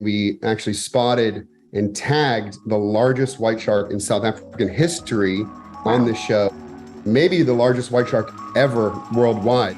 we actually spotted and tagged the largest white shark in South African history on this show, maybe the largest white shark ever worldwide.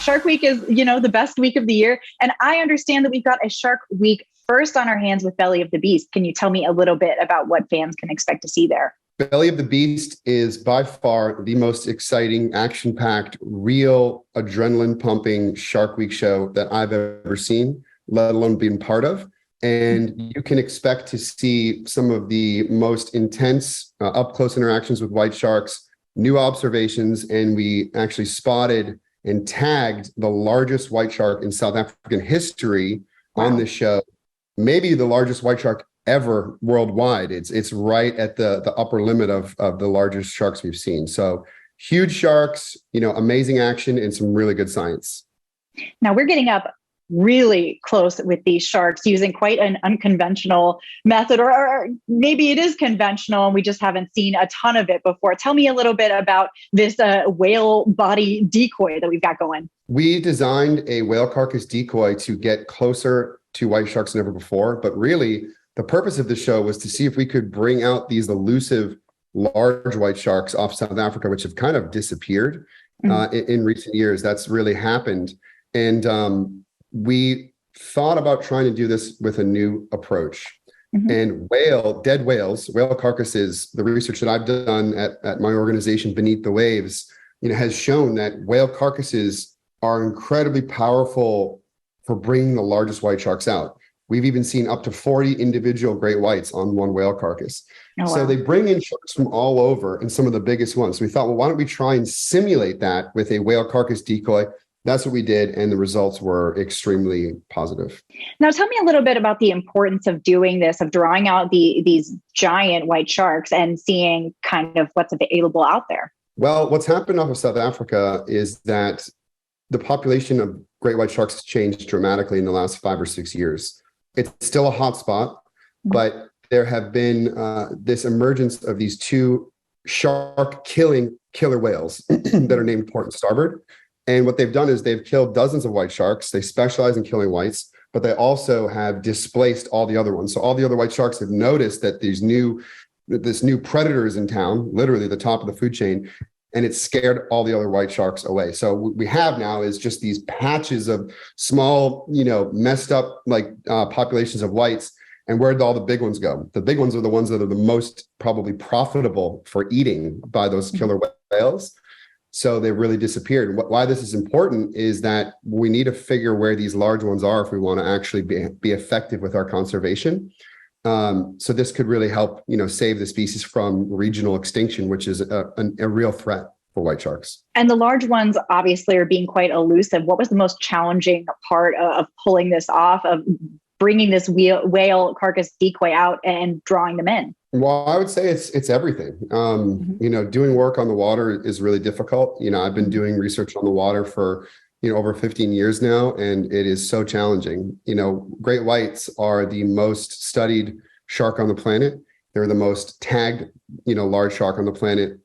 Shark Week is, the best week of the year. And I understand that we've got a Shark Week first on our hands with Belly of the Beast. Can you tell me a little bit about what fans can expect to see there? Belly of the Beast is by far the most exciting, action-packed, real adrenaline-pumping Shark Week show that I've ever seen, let alone been part of. And you can expect to see some of the most intense up-close interactions with white sharks, new observations, and we actually spotted and tagged the largest white shark in South African history on this show, maybe the largest white shark ever worldwide. It's right at the upper limit of the largest sharks we've seen. So huge sharks, amazing action and some really good science. Now we're getting up really close with these sharks using quite an unconventional method, or maybe it is conventional and we just haven't seen a ton of it before. Tell me a little bit about this whale body decoy that we've got going. We designed a whale carcass decoy to get closer to white sharks than ever before, but really the purpose of the show was to see if we could bring out these elusive large white sharks off South Africa, which have kind of disappeared in recent years. That's really happened. And we thought about trying to do this with a new approach. And dead whales, whale carcasses, the research that I've done at my organization, Beneath the Waves, has shown that whale carcasses are incredibly powerful for bringing the largest white sharks out. We've even seen up to 40 individual great whites on one whale carcass. Oh, wow. So they bring in sharks from all over and some of the biggest ones. So we thought, well, why don't we try and simulate that with a whale carcass decoy? That's what we did, and the results were extremely positive. Now, tell me a little bit about the importance of doing this, of drawing out these giant white sharks and seeing kind of what's available out there. Well, what's happened off of South Africa is that the population of great white sharks has changed dramatically in the last 5 or 6 years. It's still a hot spot, but there have been this emergence of these two shark-killing killer whales that are named port and starboard. And what they've done is they've killed dozens of white sharks. They specialize in killing whites, but they also have displaced all the other ones. So all the other white sharks have noticed that this new predator is in town, literally the top of the food chain, and it's scared all the other white sharks away. So what we have now is just these patches of small, messed up populations of whites. And where did all the big ones go? The big ones are the ones that are the most probably profitable for eating by those killer whales. So they really disappeared. Why this is important is that we need to figure where these large ones are if we want to actually be effective with our conservation. So this could really help, save the species from regional extinction, which is a real threat for white sharks. And the large ones obviously are being quite elusive. What was the most challenging part of pulling this off, of bringing this whale carcass decoy out and drawing them in? Well, I would say it's everything. Doing work on the water is really difficult. I've been doing research on the water for, over 15 years now, and it is so challenging. Great whites are the most studied shark on the planet. They're the most tagged, large shark on the planet.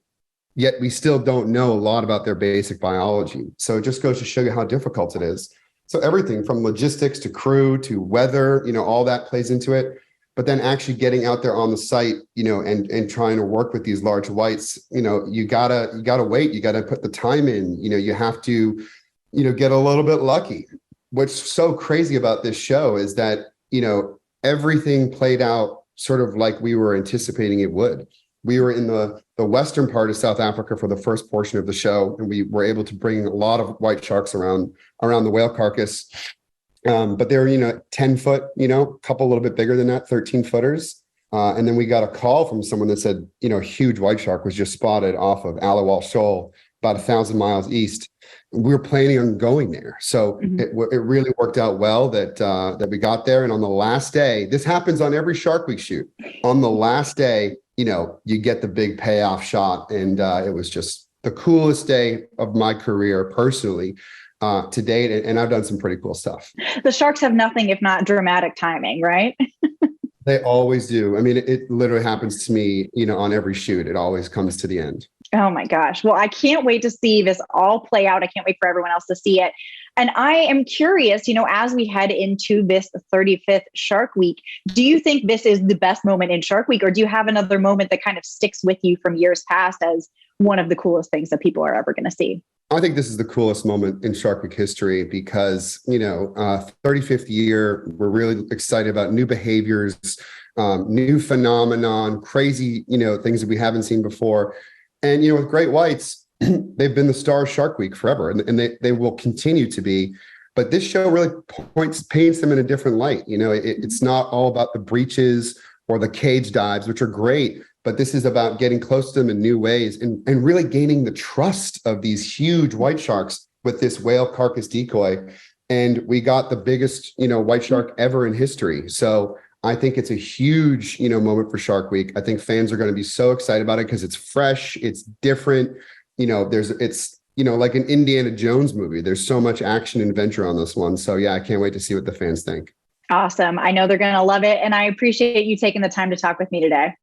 Yet we still don't know a lot about their basic biology. So it just goes to show you how difficult it is. So everything from logistics to crew to weather, all that plays into it. But then actually getting out there on the site, and trying to work with these large whites, you gotta wait. You gotta put the time in. You have to, get a little bit lucky. What's so crazy about this show is that, everything played out sort of like we were anticipating it would. We were in the western part of South Africa for the first portion of the show, and we were able to bring a lot of white sharks around the whale carcass. But they're, 10 foot, a couple a little bit bigger than that, 13 footers. And then we got a call from someone that said, a huge white shark was just spotted off of Aliwal Shoal, about 1,000 miles east. We were planning on going there. So it really worked out well that we got there. And on the last day, this happens on every Shark Week shoot. On the last day, you get the big payoff shot. And it was just the coolest day of my career personally. To date, and I've done some pretty cool stuff. The sharks have nothing if not dramatic timing, right? They always do. I mean, it literally happens to me, on every shoot. It always comes to the end. Oh my gosh. Well, I can't wait to see this all play out. I can't wait for everyone else to see it. And I am curious, as we head into this 35th Shark Week, do you think this is the best moment in Shark Week, or do you have another moment that kind of sticks with you from years past as one of the coolest things that people are ever going to see? I think this is the coolest moment in Shark Week history because, 35th year, we're really excited about new behaviors, new phenomenon, crazy, things that we haven't seen before. And, with great whites, they've been the star of Shark Week forever, and they will continue to be. But this show really paints them in a different light. It's not all about the breaches or the cage dives, which are great, but this is about getting close to them in new ways and really gaining the trust of these huge white sharks with this whale carcass decoy. And we got the biggest, white shark ever in history. So I think it's a huge, moment for Shark Week. I think fans are going to be so excited about it because it's fresh, it's different. It's like an Indiana Jones movie. There's so much action and adventure on this one. So yeah, I can't wait to see what the fans think. Awesome. I know they're going to love it. And I appreciate you taking the time to talk with me today.